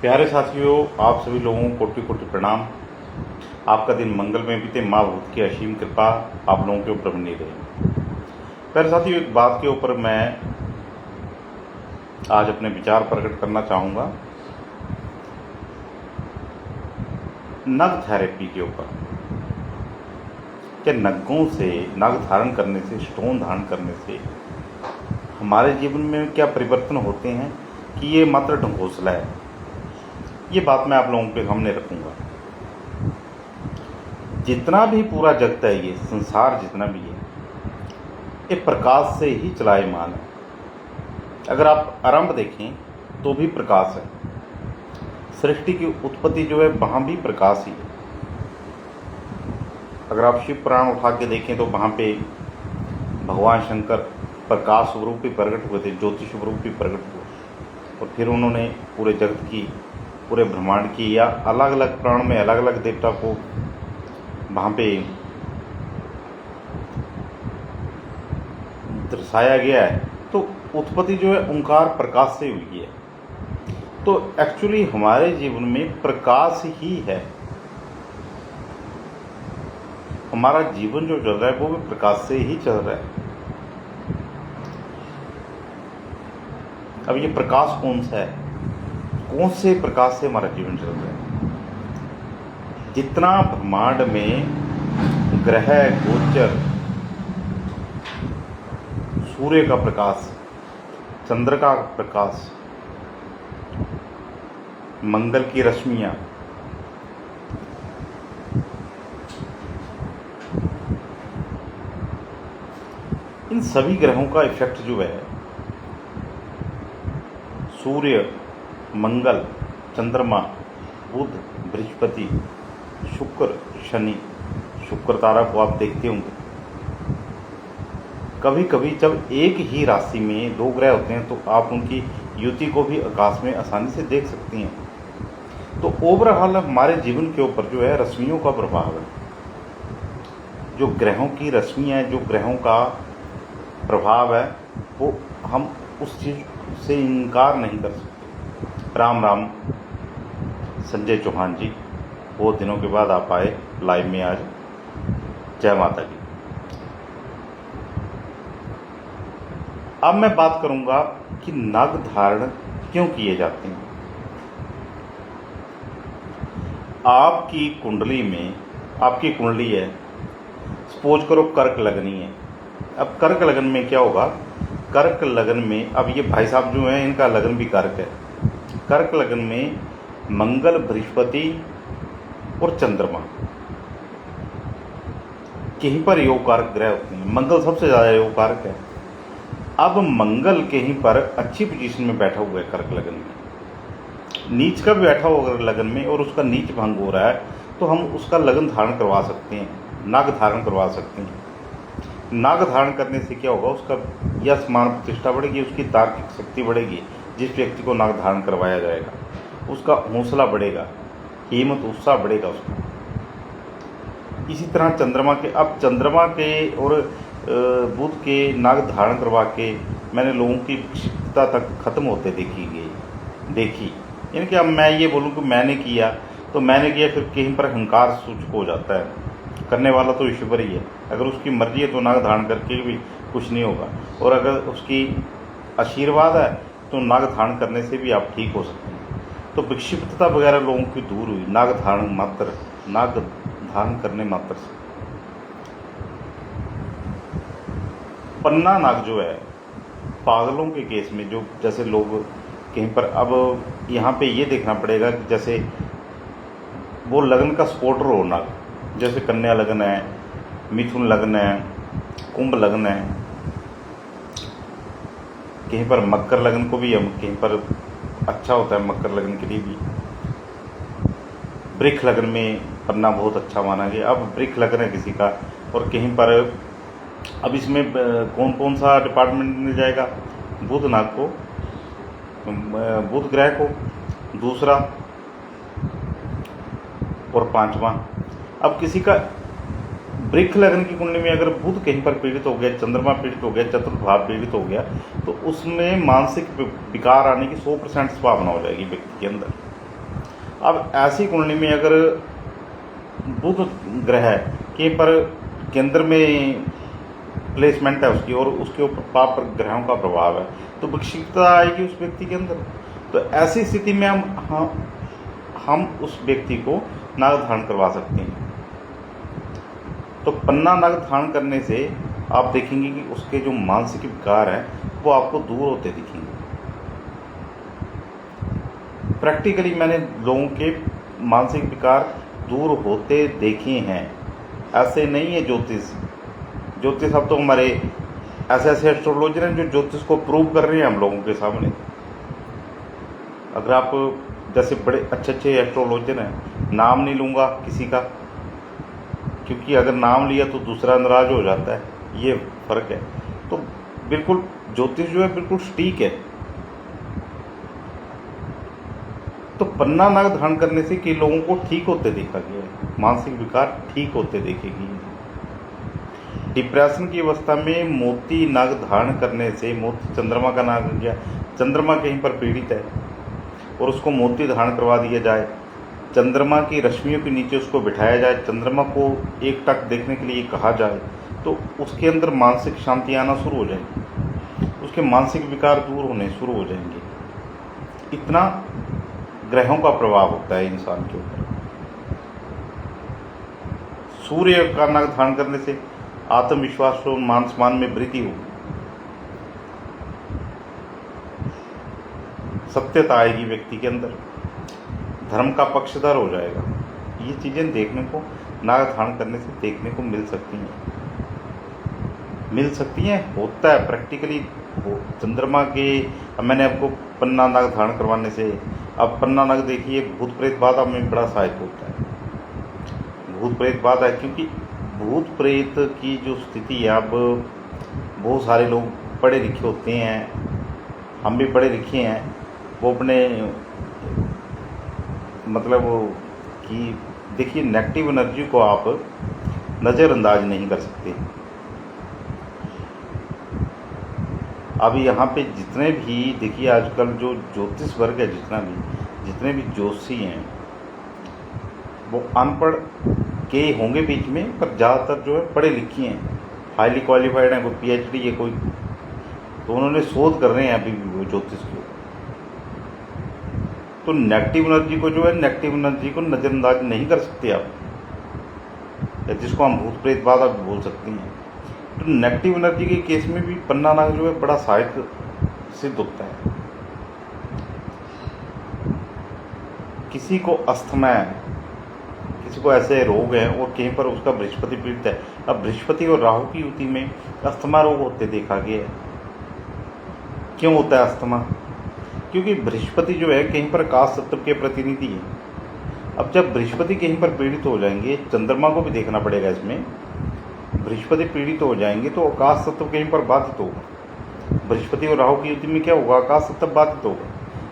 प्यारे साथियों, आप सभी लोगों को कोटि कोटि प्रणाम। आपका दिन मंगल में बीते। माँ भूत की असीम कृपा आप लोगों के ऊपर बनी रहे। प्यारे साथियों, एक बात के ऊपर मैं आज अपने विचार प्रकट करना चाहूँगा, नग थेरेपी के ऊपर। क्या नगों से, नग धारण करने से, स्टोन धारण करने से हमारे जीवन में क्या परिवर्तन होते हैं कि ये मात्र ढंगोसला है? ये बात मैं आप लोगों के सामने रखूँगा। जितना भी पूरा जगत है, ये संसार जितना भी है, ये प्रकाश से ही चलायमान है। अगर आप आरंभ देखें तो भी प्रकाश है। सृष्टि की उत्पत्ति जो है वहाँ भी प्रकाश ही है। अगर आप शिव पुराण उठा के देखें तो वहाँ पे भगवान शंकर प्रकाश स्वरूप भी प्रकट हुए थे, ज्योति स्वरूप भी प्रकट हुए, और फिर उन्होंने पूरे जगत की, पूरे ब्रह्मांड की, या अलग अलग प्राण में अलग अलग देवता को वहाँ पे दर्शाया गया है। तो उत्पत्ति जो है ओंकार प्रकाश से हुई है। तो एक्चुअली हमारे जीवन में प्रकाश ही है। हमारा जीवन जो चल रहा है वो भी प्रकाश से ही चल रहा है। अब ये प्रकाश कौन सा है? कौन से प्रकाश से हमारा जीवन चल रहा है? जितना ब्रह्मांड में ग्रह गोचर, सूर्य का प्रकाश, चंद्र का प्रकाश, मंगल की रश्मियां, इन सभी ग्रहों का इफेक्ट जो है, सूर्य, मंगल, चंद्रमा, बुध, बृहस्पति, शुक्र, शनि, शुक्र तारा को आप देखते होंगे। कभी कभी जब एक ही राशि में दो ग्रह होते हैं तो आप उनकी युति को भी आकाश में आसानी से देख सकती हैं। तो ओवरऑल हमारे जीवन के ऊपर जो है रश्मियों का प्रभाव है। जो ग्रहों की रश्मियाँ हैं, जो ग्रहों का प्रभाव है, वो हम उस चीज़ से इनकार नहीं कर सकते। राम राम संजय चौहान जी, बहुत दिनों के बाद आप आए लाइव में आज। जय माता दी। अब मैं बात करूंगा कि नग धारण क्यों किए जाते हैं। आपकी कुंडली में, आपकी कुंडली है, सपोज करो कर्क लगनी है। अब कर्क लगन में क्या होगा? कर्क लगन में, अब ये भाई साहब जो हैं इनका लगन भी कर्क है। कर्क लगन में मंगल, बृहस्पति और चंद्रमा कहीं पर योग कारक ग्रह होते हैं। मंगल सबसे ज़्यादा योग कारक है। अब मंगल कहीं पर अच्छी पोजीशन में बैठा हुआ है कर्क लगन में, नीच का भी बैठा हुआ लगन में, और उसका नीच भंग हो रहा है, तो हम उसका लगन धारण करवा सकते हैं, नाग धारण करवा सकते हैं। नाग धारण करने से क्या होगा? उसका यश मान प्रतिष्ठा बढ़ेगी, उसकी तार्किक शक्ति बढ़ेगी। जिस व्यक्ति को नाग धारण करवाया जाएगा उसका हौसला बढ़ेगा, हिम्मत उत्साह बढ़ेगा उसका। इसी तरह चंद्रमा के, अब चंद्रमा के और बुध के नाग धारण करवा के मैंने लोगों की विक्षिप्तता तक खत्म होते देखी। यानी कि अब मैं ये बोलूँ कि मैंने किया तो मैंने किया, फिर कहीं पर अहंकार सूचक हो जाता है। करने वाला तो ईश्वर ही है। अगर उसकी मर्जी है तो नाग धारण करके भी कुछ नहीं होगा, और अगर उसकी आशीर्वाद है तो नाग धारण करने से भी आप ठीक हो सकते हैं। तो विक्षिप्तता वगैरह लोगों की दूर हुई नाग धारण करने मात्र से। पन्ना नाग जो है, पागलों के केस में, जो जैसे लोग कहीं पर, अब यहाँ पे ये देखना पड़ेगा कि जैसे वो लगन का सपोर्टर हो नाग, जैसे कन्या लगन है, मिथुन लगन है, कुंभ लगन है, कहीं पर मकर लगन को भी हम कहीं पर अच्छा होता है, मकर लगन के लिए भी। वृक्ष लगन में पन्ना बहुत अच्छा माना गया। अब वृक्ष लगन है किसी का, और कहीं पर, अब इसमें कौन कौन सा डिपार्टमेंट मिल जाएगा? बुध नाग को, बुध ग्रह को, दूसरा और पांचवा। अब किसी का वृक्ष लगन की कुंडली में अगर बुध कहीं पर पीड़ित हो गया, चंद्रमा पीड़ित हो गया, चतुर्थ भाव पीड़ित हो गया, तो उसमें मानसिक विकार आने की 100% संभावना हो जाएगी व्यक्ति के अंदर। अब ऐसी कुंडली में अगर बुध ग्रह के पर केंद्र में प्लेसमेंट है उसकी और उसके ऊपर पाप ग्रहों का प्रभाव है, तो विक्षिप्तता आएगी उस व्यक्ति के अंदर। तो ऐसी स्थिति में हम उस व्यक्ति को नाग धारण करवा सकते हैं। तो पन्ना नाग धारण करने से आप देखेंगे कि उसके जो मानसिक विकार हैं वो आपको दूर होते दिखेंगे। प्रैक्टिकली मैंने लोगों के मानसिक विकार दूर होते देखे हैं। ऐसे नहीं है ज्योतिष अब तो हमारे ऐसे एस्ट्रोलॉजर हैं जो ज्योतिष को प्रूव कर रहे हैं हम लोगों के सामने। अगर आप जैसे बड़े अच्छे एस्ट्रोलॉजर हैं, नाम नहीं लूँगा किसी का, क्योंकि अगर नाम लिया तो दूसरा नाराज हो जाता है, ये फ़र्क है। तो बिल्कुल ज्योतिष जो है बिल्कुल सटीक है। तो पन्ना नाग धारण करने से कई लोगों को ठीक होते देखा गया है, मानसिक विकार ठीक होते देखेगी। डिप्रेशन की अवस्था में मोती नाग धारण करने से, मोती चंद्रमा का नाग हो गया, चंद्रमा कहीं पर पीड़ित है और उसको मोती धारण करवा दिया जाए, चंद्रमा की रश्मियों के नीचे उसको बिठाया जाए, चंद्रमा को एक टक देखने के लिए कहा जाए, तो उसके अंदर मानसिक शांति आना शुरू हो जाएगी, उसके मानसिक विकार दूर होने शुरू हो जाएंगे। इतना ग्रहों का प्रभाव होता है इंसान के ऊपर। सूर्य का नाग धारण करने से आत्मविश्वास और मान सम्मान में वृद्धि होगी, सत्यता आएगी व्यक्ति के अंदर, धर्म का पक्षधर हो जाएगा। ये चीज़ें देखने को नाग धारण करने से देखने को मिल सकती हैं, होता है प्रैक्टिकली। चंद्रमा के, अब मैंने आपको पन्ना नाग धारण करवाने से, अब पन्ना नाग देखिए भूत प्रेत बाधा में बड़ा सहायक होता है। भूत प्रेत बाधा है क्योंकि भूत प्रेत की जो स्थिति है, अब बहुत सारे लोग पढ़े लिखे होते हैं, हम भी पढ़े लिखे हैं, वो अपने मतलब कि देखिए नेगेटिव एनर्जी को आप नज़रअंदाज नहीं कर सकते। अब यहाँ पे जितने भी देखिए आजकल जो ज्योतिष वर्ग है, जितने भी ज्योतिषी हैं वो अनपढ़ के होंगे बीच में, पर ज़्यादातर जो है पढ़े लिखे हैं, हाईली क्वालिफाइड हैं, कोई पीएचडी है कोई, तो उन्होंने शोध कर रहे हैं अभी भी वो ज्योतिष के ऊपर। तो नेगेटिव एनर्जी को जो है, नेगेटिव एनर्जी को नज़रअंदाज नहीं कर सकते आप, या जिसको हम भूत प्रेत बाधा भी बोल सकते हैं। तो नेगेटिव एनर्जी के केस में भी पन्ना नाग जो है बड़ा सहायक सिद्ध होता है। किसी को अस्थमा है, किसी को ऐसे रोग हैं और कहीं पर उसका बृहस्पति पीड़ित है। अब बृहस्पति और राहु की युति में अस्थमा रोग होते देखा गया है। क्यों होता है अस्थमा? क्योंकि बृहस्पति जो है कहीं पर आकाश तत्व के प्रतिनिधि है। अब जब बृहस्पति कहीं पर पीड़ित हो जाएंगे, चंद्रमा को भी देखना पड़ेगा इसमें, बृहस्पति पीड़ित हो जाएंगे तो आकाश तत्व कहीं पर बाधित होगा। बृहस्पति और राहु की युति में क्या होगा? आकाश तत्व बाधित होगा,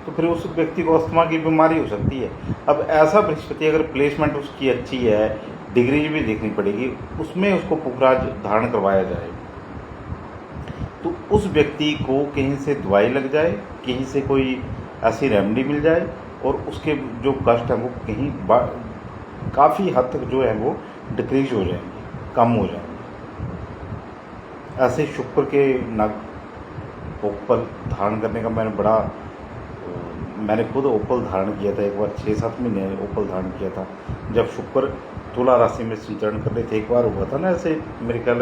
तो फिर उस व्यक्ति को अस्थमा की बीमारी हो सकती है। अब ऐसा बृहस्पति अगर प्लेसमेंट उसकी अच्छी है, डिग्री भी देखनी पड़ेगी, उसमें उसको पुखराज धारण करवाया जाए, तो उस व्यक्ति को कहीं से दवाई लग जाए, कहीं से कोई ऐसी रेमेडी मिल जाए और उसके जो कष्ट है वो कहीं काफ़ी हद तक जो है वो डिक्रीज हो जाएंगे, कम हो जाएंगे। ऐसे शुक्र के नग ओपल धारण करने का मैंने खुद ओपल धारण किया था एक बार, 6-7 महीने ओपल धारण किया था जब शुक्र तुला राशि में संचरण कर रहे थे। एक बार हुआ था ना ऐसे, मेरे ख्याल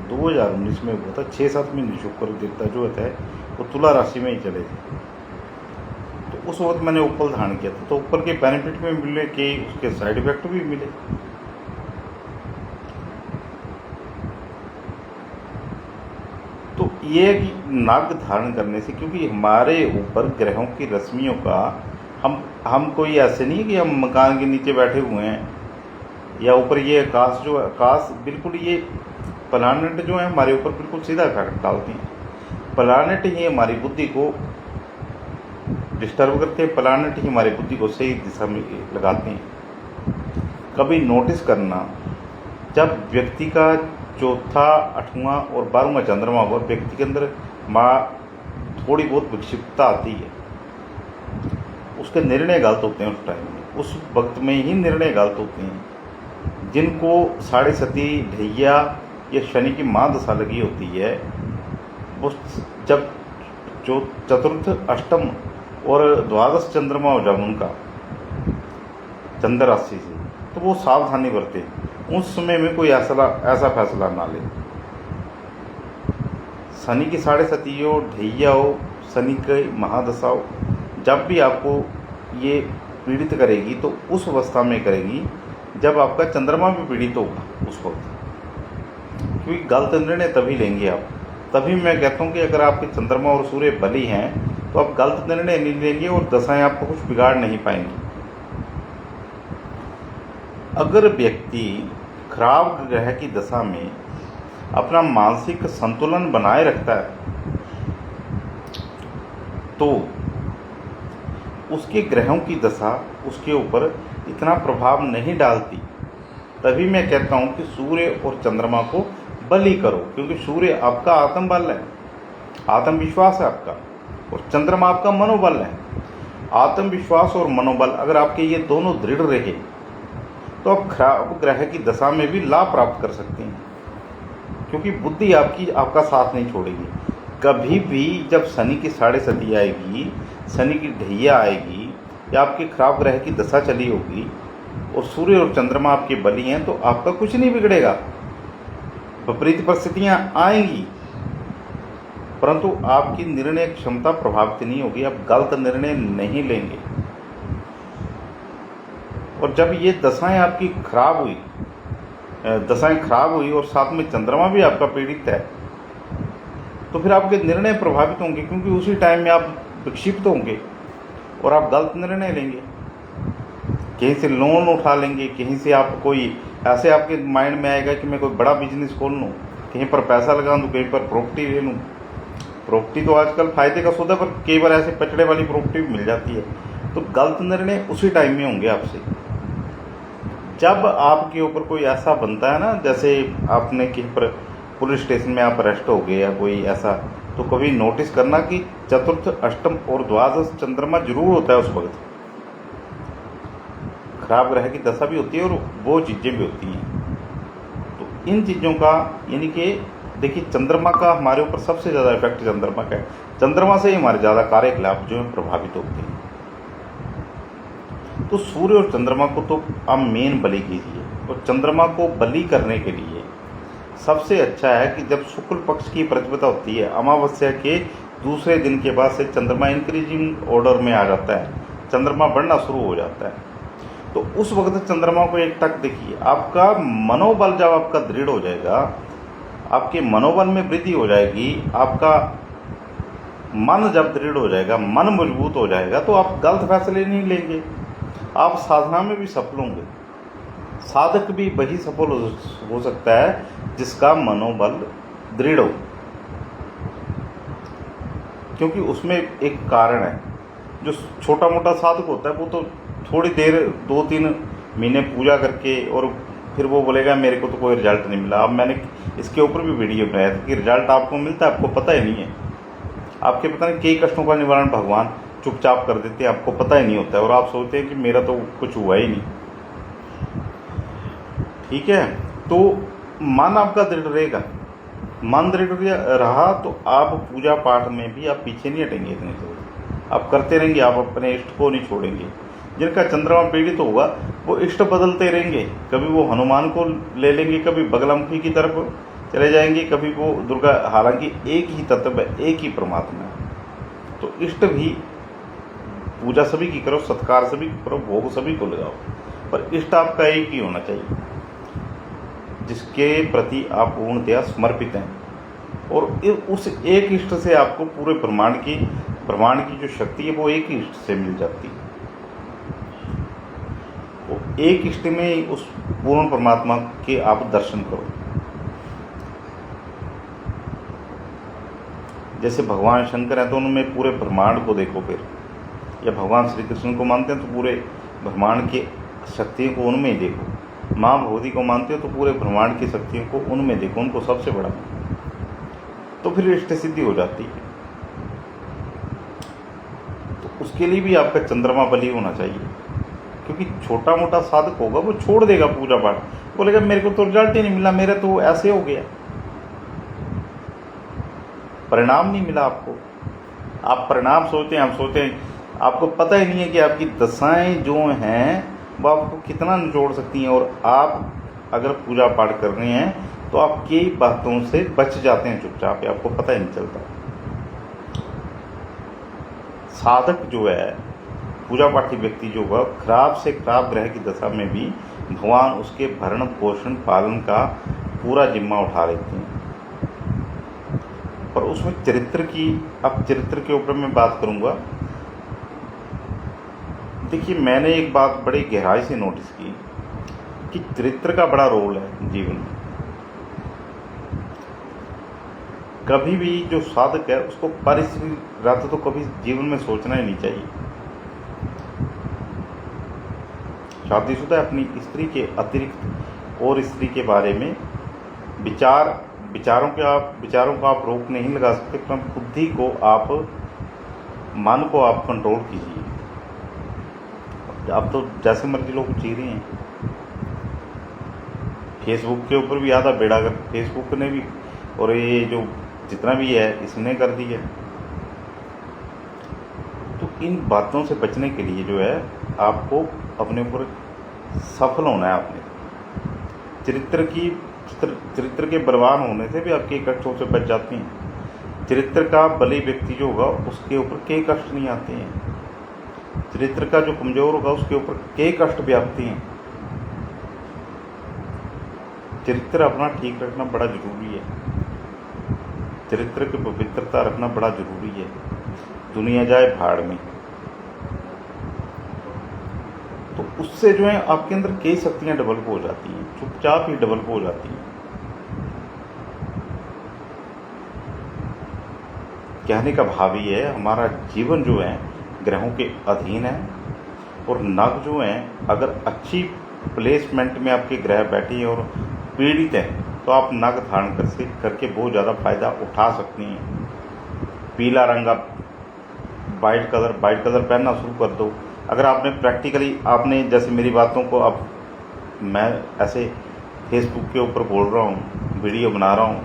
2019 में हुआ था, 6-7 महीने शुक्र देवता जो होता है वो तुला राशि में ही चले थे। तो उस वक्त मैंने ओपल धारण किया था, तो ओपल के बेनिफिट में मिले कि उसके साइड इफेक्ट भी मिले। तो ये है कि नाग धारण करने से, क्योंकि हमारे ऊपर ग्रहों की रश्मियों का हम कोई ऐसे नहीं कि हम मकान के नीचे बैठे हुए हैं या ऊपर ये आकाश बिल्कुल, ये प्लैनेट जो है हमारे ऊपर बिल्कुल सीधा इफेक्ट डालते हैं। प्लैनेट ही हमारी बुद्धि को डिस्टर्ब करते हैं, प्लैनेट ही हमारी बुद्धि को सही दिशा में लगाते हैं। कभी नोटिस करना जब व्यक्ति का चौथा, आठवां और 12वां चंद्रमा होगा, व्यक्ति के अंदर थोड़ी बहुत विक्षिप्तता आती है, उसके निर्णय गलत होते हैं। उस टाइम में, उस वक्त में ही निर्णय गलत होते हैं। जिनको साढ़े सती, ढैया या शनि की महादशा लगी होती है, वो जब जो चतुर्थ, अष्टम और द्वादश चंद्रमा हो जाए उनका चंद्र राशि से, तो वो सावधानी बरते, उस समय में कोई ऐसा फैसला ना ले। शनि की साढ़े सती हो, ढैया हो, शनि की महादशा हो, जब भी आपको ये पीड़ित करेगी तो उस अवस्था में करेगी जब आपका चंद्रमा भी पीड़ित होगा उस वक्त, क्योंकि गलत निर्णय तभी लेंगे आप। तभी मैं कहता हूँ कि अगर आपके चंद्रमा और सूर्य बली हैं तो आप गलत निर्णय नहीं लेंगे और दशाएं आपको कुछ बिगाड़ नहीं पाएंगी। अगर व्यक्ति खराब ग्रह की दशा में अपना मानसिक संतुलन बनाए रखता है तो उसके ग्रहों की दशा उसके ऊपर इतना प्रभाव नहीं डालती। तभी मैं कहता हूँ कि सूर्य और चंद्रमा को बलि करो, क्योंकि सूर्य आपका आत्मबल है, आत्मविश्वास है आपका, और चंद्रमा आपका मनोबल है। आत्मविश्वास और मनोबल अगर आपके ये दोनों दृढ़ रहे तो आप खराब ग्रह की दशा में भी लाभ प्राप्त कर सकते हैं, क्योंकि बुद्धि आपका साथ नहीं छोड़ेगी। कभी भी जब शनि की साढ़े सती आएगी, शनि की ढैया आएगी या आपके खराब ग्रह की दशा चली होगी और सूर्य और चंद्रमा आपके बली हैं, तो आपका कुछ नहीं बिगड़ेगा। विपरीत परिस्थितियां आएंगी, परंतु आपकी निर्णय क्षमता प्रभावित नहीं होगी, आप गलत निर्णय नहीं लेंगे। और जब ये दशाएं आपकी खराब हुई और साथ में चंद्रमा भी आपका पीड़ित है, तो फिर आपके निर्णय प्रभावित होंगे, क्योंकि उसी टाइम में आप विक्षिप्त होंगे और आप गलत निर्णय लेंगे। कहीं से लोन उठा लेंगे, कहीं से आप कोई ऐसे आपके माइंड में आएगा कि मैं कोई बड़ा बिजनेस खोल लूँ, कहीं पर पैसा लगा दूँ, कहीं पर प्रॉपर्टी ले लूँ। प्रॉपर्टी तो आजकल फायदे का सौदा, पर कई बार ऐसे पचड़े वाली प्रॉपर्टी भी मिल जाती है। तो गलत निर्णय उसी टाइम में होंगे आपसे। जब आपके ऊपर कोई ऐसा बनता है ना, जैसे आपने कहीं पर पुलिस स्टेशन में आप अरेस्ट हो गए या कोई ऐसा, तो कभी नोटिस करना कि चतुर्थ, अष्टम और द्वादश चंद्रमा जरूर होता है उस वक्त। खराब ग्रह की दशा भी होती है और वो चीज़ें भी होती हैं। तो इन चीज़ों का, यानी कि देखिए, चंद्रमा का हमारे ऊपर सबसे ज़्यादा इफेक्ट चंद्रमा का है। चंद्रमा से ही हमारे ज़्यादा कार्यकलाप जो है प्रभावित होते हैं। तो सूर्य और चंद्रमा को तो आप मेन बलि कीजिए, और चंद्रमा को बलि करने के लिए सबसे अच्छा है कि जब शुक्ल पक्ष की प्रतिपदा होती है, अमावस्या के दूसरे दिन के बाद से चंद्रमा इंक्रीजिंग ऑर्डर में आ जाता है, चंद्रमा बढ़ना शुरू हो जाता है। तो उस वक्त चंद्रमा को एक टक देखिए। आपका मनोबल जब आपका दृढ़ हो जाएगा, आपके मनोबल में वृद्धि हो जाएगी, आपका मन जब दृढ़ हो जाएगा, मन मजबूत हो जाएगा, तो आप गलत फैसले नहीं लेंगे, आप साधना में भी सफल होंगे। साधक भी वही सफल हो सकता है जिसका मनोबल दृढ़ हो, क्योंकि उसमें एक कारण है। जो छोटा मोटा साधक होता है वो तो थोड़ी देर, 2-3 महीने पूजा करके और फिर वो बोलेगा मेरे को तो कोई रिजल्ट नहीं मिला। अब मैंने इसके ऊपर भी वीडियो बनाया था कि रिजल्ट आपको मिलता है, आपको पता ही नहीं है। आपके पता नहीं कई कष्टों का निवारण भगवान चुपचाप कर देते हैं, आपको पता ही नहीं होता है, और आप सोचते हैं कि मेरा तो कुछ हुआ ही नहीं। ठीक है, तो मन आपका दृढ़ रहेगा। मन दृढ़ रहा तो आप पूजा पाठ में भी आप पीछे नहीं हटेंगे इतने जल्दी, आप करते रहेंगे, आप अपने इष्ट को नहीं छोड़ेंगे। जिनका चंद्रमा पीड़ित होगा वो इष्ट बदलते रहेंगे, कभी वो हनुमान को ले लेंगे, कभी बगलामुखी की तरफ चले जाएंगे, कभी वो दुर्गा। हालांकि एक ही तत्व है, एक ही परमात्मा है। तो इष्ट भी पूजा सभी की करो, सत्कार सभी करो, भोग सभी को लगाओ, पर इष्ट आपका एक ही होना चाहिए जिसके प्रति आप पूर्णतया समर्पित हैं। और उस एक इष्ट से आपको पूरे ब्रह्मांड की जो शक्ति है वो एक ही इष्ट से मिल जाती है। वो एक इष्ट में उस पूर्ण परमात्मा के आप दर्शन करो। जैसे भगवान शंकर हैं तो उनमें पूरे ब्रह्मांड को देखो फिर, या भगवान श्री कृष्ण को मानते हैं तो पूरे ब्रह्मांड की शक्ति को उनमें ही देखो। माँ भगवती को मानते हो तो पूरे ब्रह्मांड की शक्तियों को उनमें देखो, उनको सबसे बड़ा, तो फिर इष्ट सिद्धि हो जाती है। तो उसके लिए भी आपका चंद्रमा बली होना चाहिए, क्योंकि छोटा मोटा साधक होगा वो छोड़ देगा पूजा पाठ, बोलेगा मेरे को तो रिजल्ट ही नहीं मिला, मेरा तो ऐसे हो गया, परिणाम नहीं मिला आपको। आप परिणाम सोचते हैं, हम सोचते हैं, आपको पता ही नहीं है कि आपकी दशाएं जो हैं वो आपको कितना निचोड़ सकती हैं। और आप अगर पूजा पाठ कर रहे हैं तो आप कई बातों से बच जाते हैं चुपचाप, आपको पता ही नहीं चलता। साधक जो है, पूजा पाठी व्यक्ति जो होगा, खराब से खराब ग्रह की दशा में भी भगवान उसके भरण पोषण पालन का पूरा जिम्मा उठा लेते हैं। और उसमें चरित्र की, अब चरित्र के ऊपर मैं बात करूंगा। देखिए, मैंने एक बात बड़ी गहराई से नोटिस की कि चरित्र का बड़ा रोल है जीवन में। कभी भी जो साधक है उसको परिस्थिति रहता तो कभी जीवन में सोचना ही नहीं चाहिए। शादीशुदा अपनी स्त्री के अतिरिक्त और स्त्री के बारे में विचारों को आप रोक नहीं लगा सकते, पर बुद्धि को, आप मन को आप कंट्रोल कीजिए। अब तो जैसे मर्जी लोग जी रहे हैं। फेसबुक के ऊपर भी आधा बेड़ा कर, फेसबुक ने भी और ये जो जितना भी है इसने कर दी है। तो इन बातों से बचने के लिए जो है आपको अपने ऊपर सफल होना है। आपने चरित्र के बलवान होने से भी आपके कष्टों से बच जाती हैं। चरित्र का बली व्यक्ति जो होगा उसके ऊपर कई कष्ट नहीं आते हैं। चरित्र का जो कमजोर होगा उसके ऊपर कई कष्ट भी आते हैं। चरित्र अपना ठीक रखना बड़ा जरूरी है। चरित्र की पवित्रता रखना बड़ा जरूरी है। दुनिया जाए भाड़ में, तो उससे जो है आपके अंदर कई शक्तियां डेवलप हो जाती हैं, चुपचाप ही डेवलप हो जाती हैं। कहने का भाव ये है, हमारा जीवन जो है ग्रहों के अधीन है। और नग जो हैं, अगर अच्छी प्लेसमेंट में आपके ग्रह बैठे हैं और पीड़ित हैं तो आप नग धारण करके बहुत ज़्यादा फायदा उठा सकती हैं। पीला रंग, आप वाइट कलर पहनना शुरू कर दो। अगर आपने प्रैक्टिकली, आपने जैसे मेरी बातों को, अब मैं ऐसे फेसबुक के ऊपर बोल रहा हूँ, वीडियो बना रहा हूँ,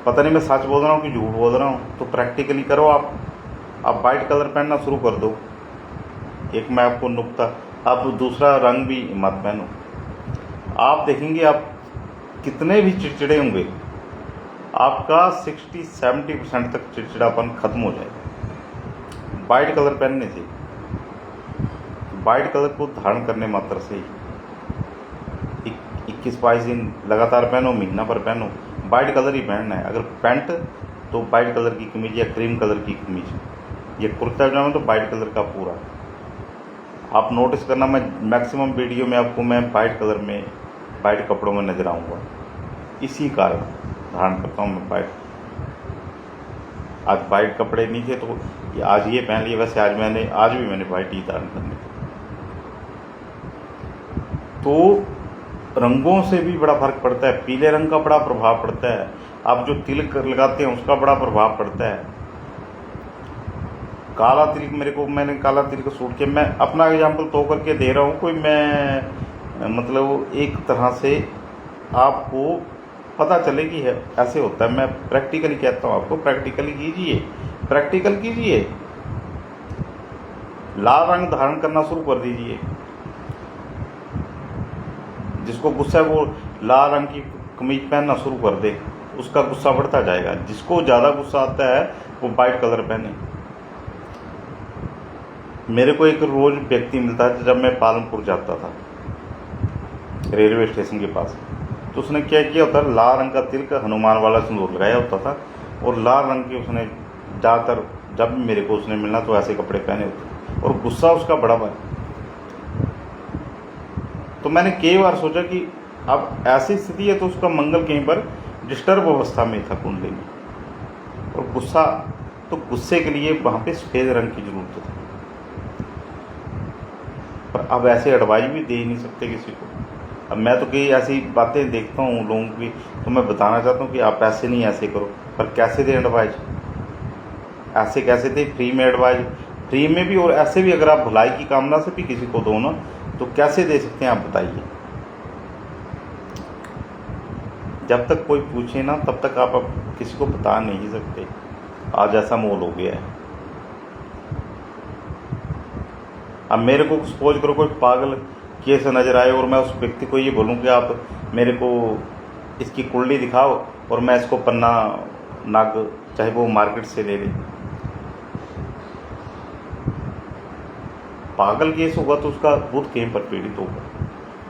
पता नहीं मैं सच बोल रहा हूँ कि झूठ बोल रहा हूँ, तो प्रैक्टिकली करो। आप वाइट कलर पहनना शुरू कर दो। एक मैं आपको नुक्ता, अब दूसरा रंग भी मत पहनो। आप देखेंगे आप कितने भी चिड़चिड़े होंगे, आपका 60-70% तक चिड़चिड़ापन खत्म हो जाएगा वाइट कलर पहनने से। वाइट कलर को धारण करने मात्र से 21-22 दिन लगातार पहनो, महीना पर पहनो, वाइट कलर ही पहनना है। अगर पैंट तो वाइट कलर की कमीज या क्रीम कलर की कमीज, ये कुर्ता पजामा तो वाइट कलर का पूरा। आप नोटिस करना, मैं मैक्सिमम वीडियो में आपको मैं वाइट कलर में, वाइट कपड़ों में नजर आऊँगा। इसी कारण धारण करता हूँ मैं वाइट। आज वाइट कपड़े नहीं थे तो आज ये पहन लिए। वैसे आज भी मैंने वाइट ही धारण करने। तो रंगों से भी बड़ा फर्क पड़ता है। पीले रंग का बड़ा प्रभाव पड़ता है। आप जो तिलक लगाते हैं उसका बड़ा प्रभाव पड़ता है। काला तिलक, मैंने काला तिलक सूट किया। मैं अपना एग्जाम्पल तो करके दे रहा हूँ, कोई मैं मतलब एक तरह से आपको पता चले कि है ऐसे होता है। मैं प्रैक्टिकली कहता हूँ आपको, प्रैक्टिकल कीजिए। लाल रंग धारण करना शुरू कर दीजिए। जिसको गुस्सा है वो लाल रंग की कमीज पहनना शुरू कर दे, उसका गुस्सा बढ़ता जाएगा। जिसको ज़्यादा गुस्सा आता है वो वाइट कलर पहने। मेरे को एक रोज व्यक्ति मिलता है, जब मैं पालनपुर जाता था रेलवे स्टेशन के पास, तो उसने क्या किया होता, लाल रंग का तिलक हनुमान वाला सिंदूर लगाया होता था और लाल रंग की उसने ज़्यादातर, जब भी मेरे को उसने मिलना तो ऐसे कपड़े पहने होते और गुस्सा उसका बड़ा है। तो मैंने कई बार सोचा कि अब ऐसी स्थिति है तो उसका मंगल कहीं पर डिस्टर्ब अवस्था में था कुंडली में, और गुस्सा, तो गुस्से के लिए वहाँ पे सफ़ेद रंग की जरूरत थी। पर अब ऐसे एडवाइस भी दे ही नहीं सकते किसी को। अब मैं तो कई ऐसी बातें देखता हूँ लोगों की, तो मैं बताना चाहता हूँ कि आप ऐसे नहीं ऐसे करो, पर कैसे दें एडवाइज? ऐसे कैसे दें फ्री में एडवाइज? फ्री में भी और ऐसे भी अगर आप भलाई की कामना से भी किसी को दो ना, तो कैसे दे सकते हैं आप बताइए? जब तक कोई पूछे ना तब तक आप किसी को बता नहीं सकते। आज ऐसा माहौल हो गया है। अब मेरे को सपोज करो कोई पागल केस नज़र आए और मैं उस व्यक्ति को ये बोलूँ कि आप मेरे को इसकी कुंडली दिखाओ और मैं इसको पन्ना नाग चाहे वो मार्केट से ले ले। पागल केस होगा तो उसका बुद्ध कहीं पर पीड़ित होगा,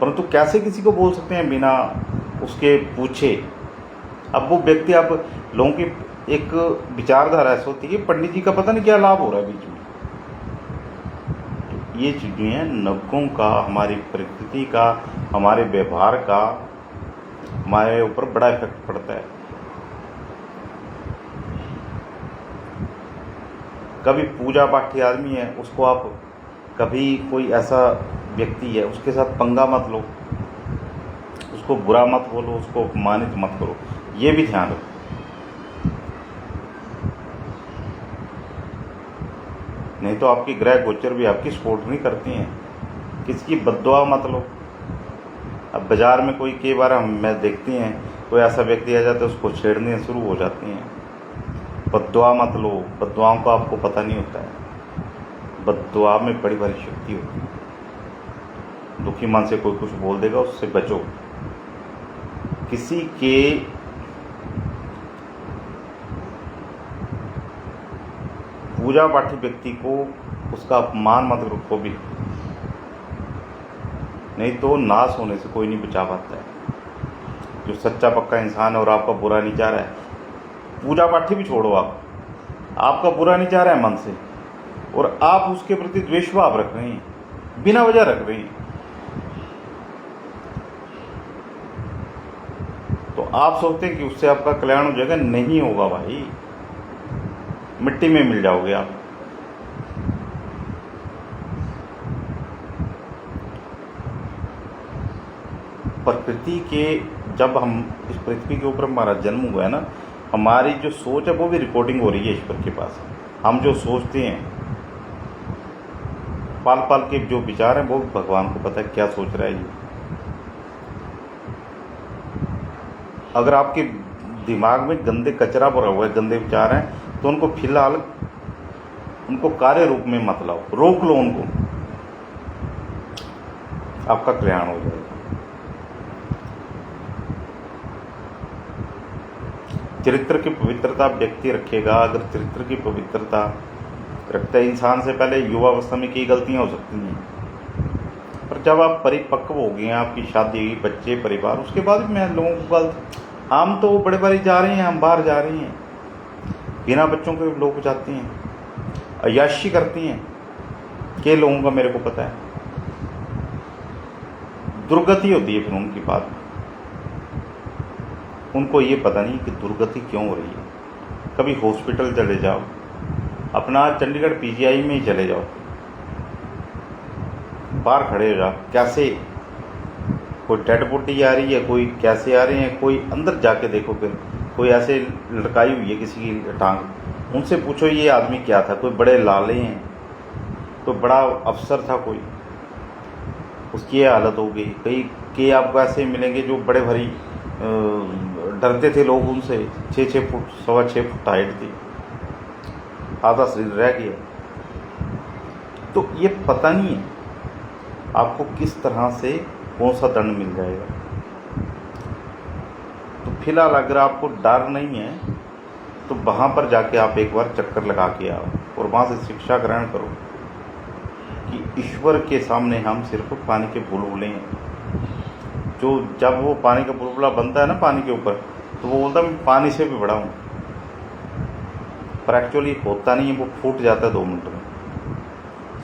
परंतु कैसे किसी को बोल सकते हैं बिना उसके पूछे? अब वो व्यक्ति, आप लोगों की एक विचारधारा ऐसी होती है, पंडित जी का पता नहीं क्या लाभ हो रहा है बीच में। ये चीज़ें हैं नवकों का, हमारी प्रकृति का, हमारे व्यवहार का हमारे ऊपर बड़ा इफेक्ट पड़ता है। कभी पूजा पाठी आदमी है, उसको आप कभी कोई ऐसा व्यक्ति है उसके साथ पंगा मत लो, उसको बुरा मत बोलो, उसको अपमानित मत करो, ये भी ध्यान रखो। नहीं तो आपकी ग्रह गोचर भी आपकी सपोर्ट नहीं करती हैं। किसी की बद्दुआ मत लो। अब बाज़ार में कोई कई बार मैं देखती हैं कोई ऐसा व्यक्ति आ जाता है, उसको छेड़ने शुरू हो जाती हैं। बद्दुआ मत लो, बद्दुआओं का आपको पता नहीं होता है। बद्दुआ में बड़ी भारी शक्ति होती है। दुखी मन से कोई कुछ बोल देगा, उससे बचो। किसी के पूजा पाठी व्यक्ति को उसका अपमान मत करो भी, नहीं तो नाश होने से कोई नहीं बचा पाता है। जो सच्चा पक्का इंसान है और आपका बुरा नहीं चाह रहा है, पूजा पाठी भी छोड़ो, आपका बुरा नहीं चाह रहा है मन से, और आप उसके प्रति द्वेष भाव रख रहे हैं, बिना वजह रख रहे हैं, तो आप सोचते हैं कि उससे आपका कल्याण हो जाएगा। नहीं होगा भाई, मिट्टी में मिल जाओगे आप। प्रकृति के, जब हम इस पृथ्वी के ऊपर हमारा जन्म हुआ है ना, हमारी जो सोच है वो भी रिकॉर्डिंग हो रही है ईश्वर के पास। हम जो सोचते हैं, पाल पाल के जो विचार हैं, वो भगवान को पता है क्या सोच रहा है ये। अगर आपके दिमाग में गंदे कचरा भरा हुआ है, गंदे विचार हैं, तो उनको फिलहाल उनको कार्य रूप में मत लाओ, रोक लो उनको, आपका कल्याण हो जाएगा। चरित्र की पवित्रता व्यक्ति रखेगा। अगर चरित्र की पवित्रता रखता है, इंसान से पहले युवावस्था में कई गलतियां हो सकती हैं, पर जब आप परिपक्व हो गए हैं, आपकी शादी, बच्चे, परिवार, उसके बाद भी मैं लोगों को गलत, हम तो बड़े बड़े जा रहे हैं, हम बाहर जा रहे हैं, बिना बच्चों के लोग जाते हैं, अय्याशी करती हैं, के लोगों का मेरे को पता है, दुर्गति होती है फिर उनकी बात में। उनको ये पता नहीं कि दुर्गति क्यों हो रही है। कभी हॉस्पिटल चले जाओ, अपना चंडीगढ़ पीजीआई में ही चले जाओ, बाहर खड़े हो जाओ, कैसे कोई डेड बॉडी आ रही है, कोई कैसे आ रहे हैं, कोई अंदर जाके देखो, फिर कोई ऐसे लटकाई हुई है किसी की टांग, उनसे पूछो ये आदमी क्या था। कोई बड़े लाले हैं, कोई बड़ा अफसर था कोई, उसकी ये हालत हो गई। कई के आपको ऐसे मिलेंगे जो बड़े भारी डरते थे लोग उनसे, 6-6 फुट, 6.25 फुट हाइट थी, आधा शरीर रह गया। तो ये पता नहीं है आपको किस तरह से कौन सा दंड मिल जाएगा। तो फिलहाल अगर आपको डर नहीं है तो वहाँ पर जाके आप एक बार चक्कर लगा के आओ और वहाँ से शिक्षा ग्रहण करो कि ईश्वर के सामने हम सिर्फ पानी के बुलबुले हैं। जो जब वो पानी का बुलबुला बनता है ना पानी के ऊपर, तो वो बोलता है मैं पानी से भी बड़ा हूँ, पर एक्चुअली होता नहीं है, वो फूट जाता है 2 मिनट में।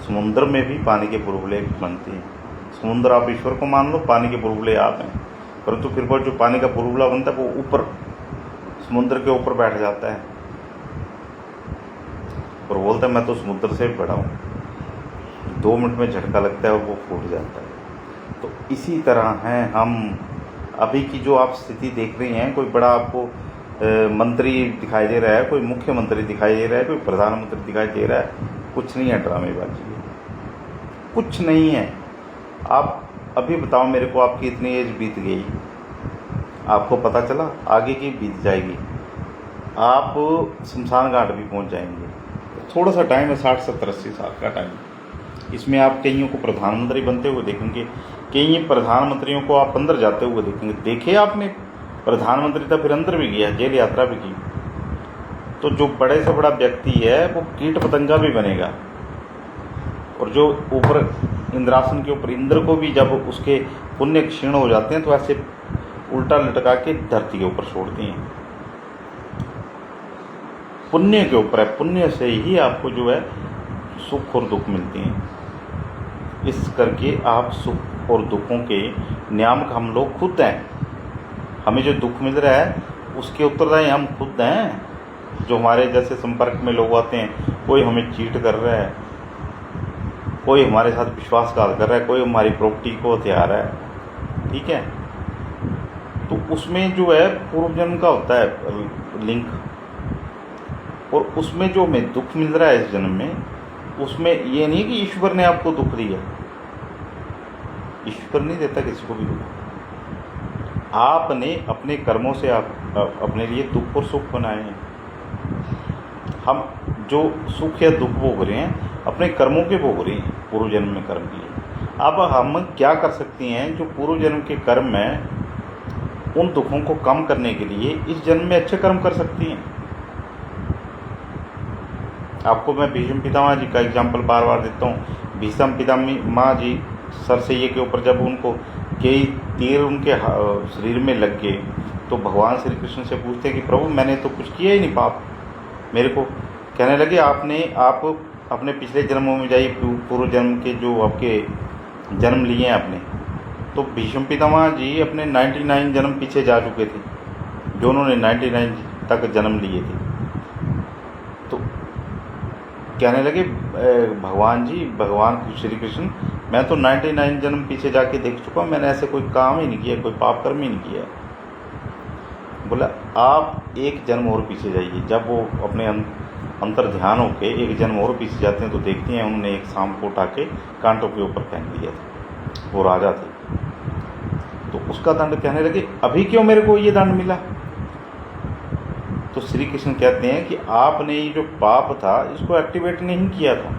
समुद्र में भी पानी के बुलबुले बनते हैं। समुद्र आप ईश्वर को मान लो, पानी के बुलबुले आप हैं, परंतु फिर वो जो पानी का बुलबुला बनता है वो ऊपर समुद्र के ऊपर बैठ जाता है और बोलता है मैं तो समुद्र से भी बड़ा हूँ। 2 मिनट में झटका लगता है और वो फूट जाता है। तो इसी तरह हैं हम। अभी की जो आप स्थिति देख रही हैं, कोई बड़ा आपको मंत्री दिखाई दे रहा है, कोई मुख्यमंत्री दिखाई दे रहा है, कोई प्रधानमंत्री दिखाई दे रहा है, कुछ नहीं है ड्रामेबाजी, कुछ नहीं है। आप अभी बताओ मेरे को, आपकी इतनी एज बीत गई, आपको पता चला, आगे की बीत जाएगी, आप शमशान घाट भी पहुंच जाएंगे। थोड़ा सा टाइम है, 60 70 80 साल का टाइम। इसमें आप कईयों को प्रधानमंत्री बनते हुए देखेंगे, कई प्रधानमंत्रियों को आप अंदर जाते हुए देखेंगे। देखे आपने, प्रधानमंत्री था फिर अंदर भी गया, जेल यात्रा भी की। तो जो बड़े से बड़ा व्यक्ति है वो कीट पतंगा भी बनेगा, और जो ऊपर इंद्रासन के ऊपर इंद्र को भी जब उसके पुण्य क्षीण हो जाते हैं तो ऐसे उल्टा लटका के धरती के ऊपर छोड़ते हैं। पुण्य के ऊपर है, पुण्य से ही आपको जो है सुख और दुख मिलते हैं। इस करके आप सुख और दुखों के नियामक हम लोग खुद हैं। हमें जो दुख मिल रहा है उसके उत्तरदायी हम खुद हैं। जो हमारे जैसे संपर्क में लोग आते हैं, कोई हमें चीट कर रहा है, कोई हमारे साथ विश्वासघात कर रहा है, कोई हमारी प्रॉपर्टी को हथिया रहा है, ठीक है, तो उसमें जो है पूर्व जन्म का होता है लिंक, और उसमें जो हमें दुख मिल रहा है इस जन्म में, उसमें ये नहीं कि ईश्वर ने आपको दुख दिया। ईश्वर नहीं देता किसी को भी दुख। आपने अपने कर्मों से आप अपने लिए दुख और सुख बनाए हैं। हम जो सुख या दुख भोग रहे हैं अपने कर्मों के भोग रहे हैं, पूर्व जन्म में कर्म किए। अब हम क्या कर सकते हैं, जो पूर्व जन्म के कर्म हैं उन दुखों को कम करने के लिए इस जन्म में अच्छे कर्म कर सकती हैं। आपको मैं भीष्म पितामह जी का एग्जाम्पल बार बार देता हूँ। भीष्म पितामह जी सरसैया के ऊपर जब उनको कई तीर उनके शरीर में लग गए तो भगवान श्री कृष्ण से पूछते हैं कि प्रभु मैंने तो कुछ किया ही नहीं पाप, मेरे को कहने लगे आप अपने पिछले जन्मों में जाइए, पूर्व जन्म के जो आपके जन्म लिए हैं आपने। तो भीष्म पितामह जी अपने 99 जन्म पीछे जा चुके थे, जो उन्होंने 99 तक जन्म लिए थे। तो कहने लगे भगवान जी, भगवान श्री कृष्ण, मैं तो 99 जन्म पीछे जाके देख चुका हूँ, मैंने ऐसे कोई काम ही नहीं किया, कोई पाप कर्म ही नहीं किया। बोला आप एक जन्म और पीछे जाइए। जब वो अपने अंतर ध्यान होके एक जन्म और पीछे जाते हैं तो देखते हैं उन्होंने एक सांप को उठा के कांटों के ऊपर फेंक दिया था, वो राजा थे। तो उसका दंड कहने लगे अभी क्यों मेरे को ये दंड मिला। तो श्री कृष्ण कहते हैं कि आपने ये जो पाप था इसको एक्टिवेट नहीं किया था।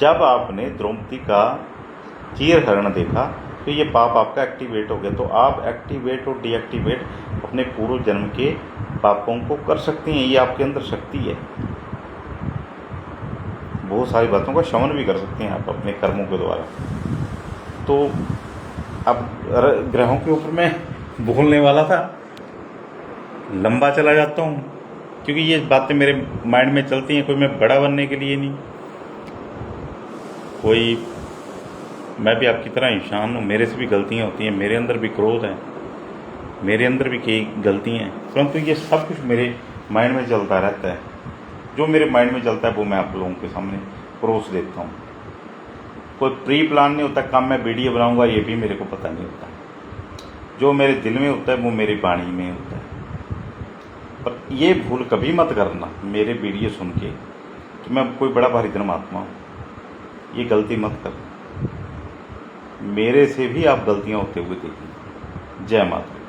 जब आपने द्रौपदी का चीरहरण देखा तो ये पाप आपका एक्टिवेट हो गया। तो आप एक्टिवेट और डीएक्टिवेट अपने पूर्व जन्म के पापों को कर सकती हैं, ये आपके अंदर शक्ति है। बहुत सारी बातों का शमन भी कर सकते हैं आप अपने कर्मों के द्वारा। तो अब ग्रहों के ऊपर मैं बोलने वाला था, लंबा चला जाता हूँ क्योंकि ये बातें मेरे माइंड में चलती हैं। कोई मैं बड़ा बनने के लिए नहीं, कोई मैं भी आपकी तरह इंसान हूँ, मेरे से भी गलतियाँ होती हैं, मेरे अंदर भी क्रोध है, मेरे अंदर भी कई गलतियाँ हैं, परंतु ये सब कुछ मेरे माइंड में चलता रहता है। जो मेरे माइंड में चलता है वो मैं आप लोगों के सामने परोस देता हूँ। कोई प्री प्लान नहीं होता काम, मैं वीडियो बनाऊँगा ये भी मेरे को पता नहीं होता। जो मेरे दिल में होता है वो मेरी वाणी में होता है। पर ये भूल कभी मत करना मेरे वीडियो सुन के कि मैं कोई बड़ा भारी धर्मात्मा हूँ, ये गलती मत करना। मेरे से भी आप गलतियाँ होते हुए देखेंगे। जय माता।